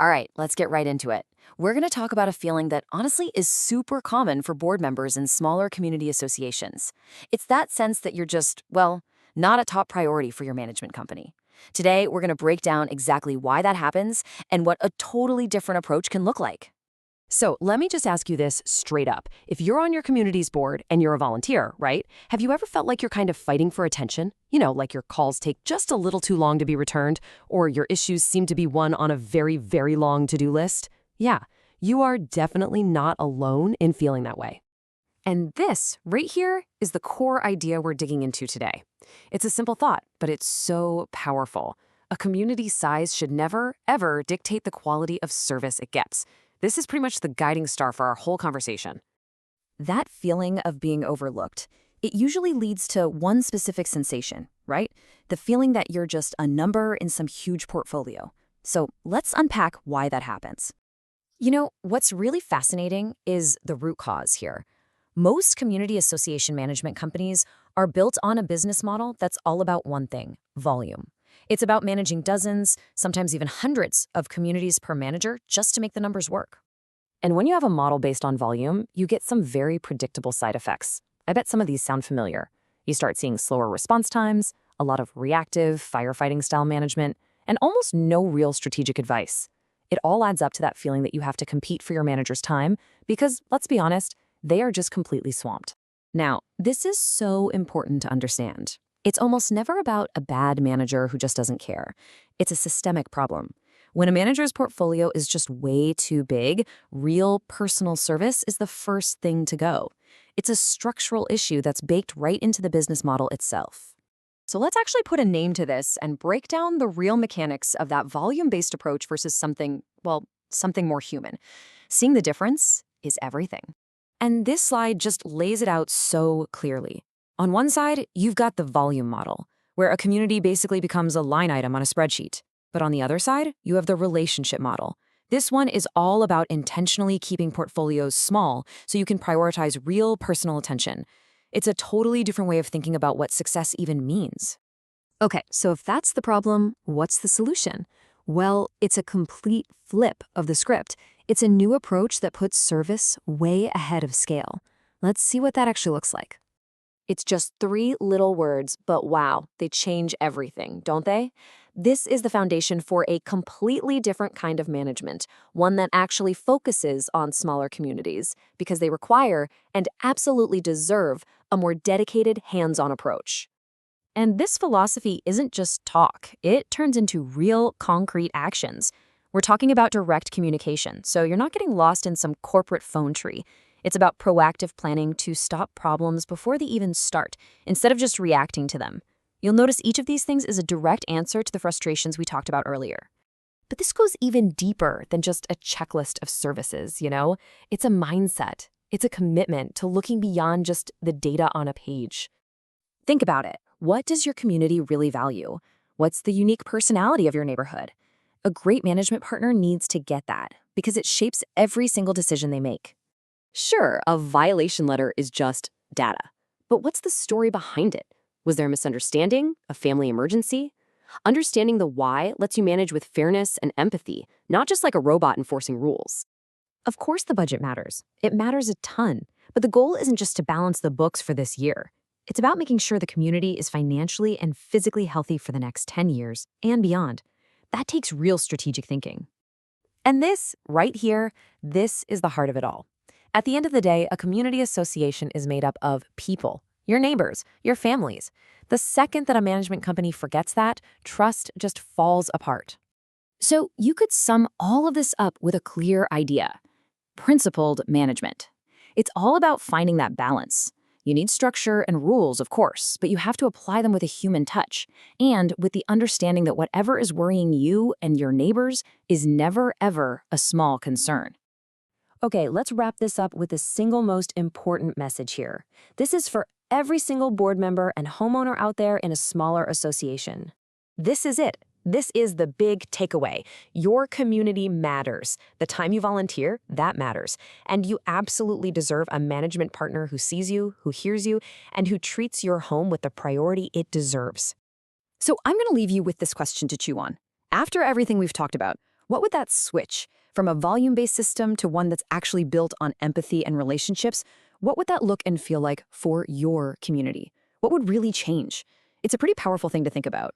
All right, let's get right into it. We're going to talk about a feeling that honestly is super common for board members in smaller community associations. It's that sense that you're just, well, not a top priority for your management company. Today, we're going to break down exactly why that happens and what a totally different approach can look like. So let me just ask you this straight up. If you're on your community's board and you're a volunteer, right? Have you ever felt like you're kind of fighting for attention? Like your calls take just a little too long to be returned, or your issues seem to be one on a very, very long to-do list? Yeah, you are definitely not alone in feeling that way. And this, right here, is the core idea we're digging into today. It's a simple thought, but it's so powerful. A community size should never, ever dictate the quality of service it gets. This is pretty much the guiding star for our whole conversation. That feeling of being overlooked, it usually leads to one specific sensation, right? The feeling that you're just a number in some huge portfolio. So let's unpack why that happens. What's really fascinating is the root cause here. Most community association management companies are built on a business model that's all about one thing: volume. It's about managing dozens, sometimes even hundreds of communities per manager just to make the numbers work. And when you have a model based on volume, you get some very predictable side effects. I bet some of these sound familiar. You start seeing slower response times, a lot of reactive firefighting style management, and almost no real strategic advice. It all adds up to that feeling that you have to compete for your manager's time because, let's be honest, they are just completely swamped. Now, this is so important to understand. It's almost never about a bad manager who just doesn't care. It's a systemic problem. When a manager's portfolio is just way too big, real personal service is the first thing to go. It's a structural issue that's baked right into the business model itself. So let's actually put a name to this and break down the real mechanics of that volume-based approach versus something more human. Seeing the difference is everything. And this slide just lays it out so clearly. On one side, you've got the volume model, where a community basically becomes a line item on a spreadsheet. But on the other side, you have the relationship model. This one is all about intentionally keeping portfolios small so you can prioritize real personal attention. It's a totally different way of thinking about what success even means. Okay, so if that's the problem, what's the solution? Well, it's a complete flip of the script. It's a new approach that puts service way ahead of scale. Let's see what that actually looks like. It's just 3 little words, but wow, they change everything, don't they? This is the foundation for a completely different kind of management, one that actually focuses on smaller communities because they require and absolutely deserve a more dedicated, hands-on approach. And this philosophy isn't just talk, it turns into real, concrete actions. We're talking about direct communication, so you're not getting lost in some corporate phone tree. It's about proactive planning to stop problems before they even start, instead of just reacting to them. You'll notice each of these things is a direct answer to the frustrations we talked about earlier. But this goes even deeper than just a checklist of services, It's a mindset. It's a commitment to looking beyond just the data on a page. Think about it. What does your community really value? What's the unique personality of your neighborhood? A great management partner needs to get that because it shapes every single decision they make. Sure, a violation letter is just data. But what's the story behind it? Was there a misunderstanding? A family emergency? Understanding the why lets you manage with fairness and empathy, not just like a robot enforcing rules. Of course the budget matters. It matters a ton. But the goal isn't just to balance the books for this year. It's about making sure the community is financially and physically healthy for the next 10 years and beyond. That takes real strategic thinking. And this, right here, this is the heart of it all. At the end of the day, a community association is made up of people, your neighbors, your families. The second that a management company forgets that, trust just falls apart. So you could sum all of this up with a clear idea: principled management. It's all about finding that balance. You need structure and rules, of course, but you have to apply them with a human touch and with the understanding that whatever is worrying you and your neighbors is never, ever a small concern. Okay, let's wrap this up with the single most important message here. This is for every single board member and homeowner out there in a smaller association. This is it. This is the big takeaway. Your community matters. The time you volunteer, that matters. And you absolutely deserve a management partner who sees you, who hears you, and who treats your home with the priority it deserves. So I'm going to leave you with this question to chew on. After everything we've talked about, What would that switch from a volume-based system to one that's actually built on empathy and relationships? What would that look and feel like for your community? What would really change? It's a pretty powerful thing to think about.